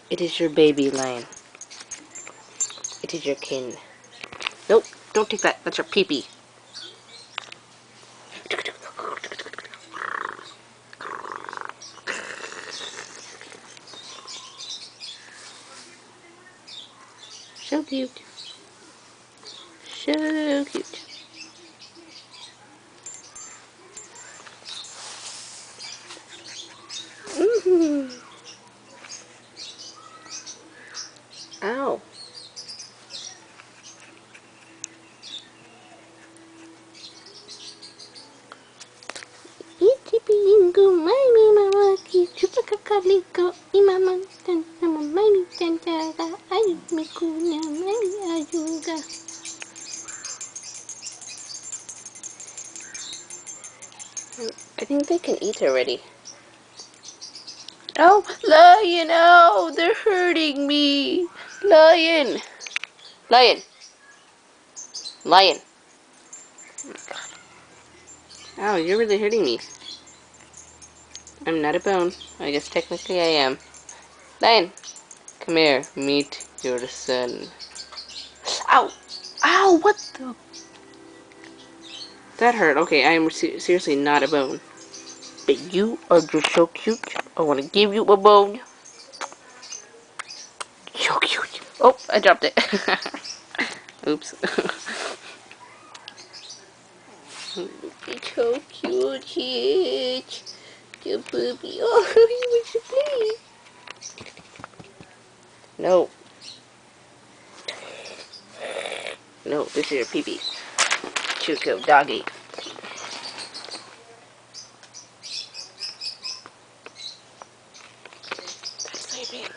It is your baby lion. It is your kin. Nope, don't take that. That's your pee-pee. So cute. So cute. Ow. Itty bingo, mami mamaki, chupacacalico, imama, tantama, mami tantaga, ay, mikunya, mami ayuga. I think they can eat already. Oh, lion, oh, they're hurting me. Lion. Lion. Lion. Oh, you're really hurting me. I'm not a bone. I guess technically I am. Lion, come here. Meet your son. Ow! Ow! What the? That hurt. Okay, I am seriously not a bone. But you are just so cute. I want to give you a bone. So cute. Oh, I dropped it. Oops. It's so cute, Hitch. The puppy. Oh, he wants to play. No. No, this is your pee-pee. Chuko, doggy. They're sleeping.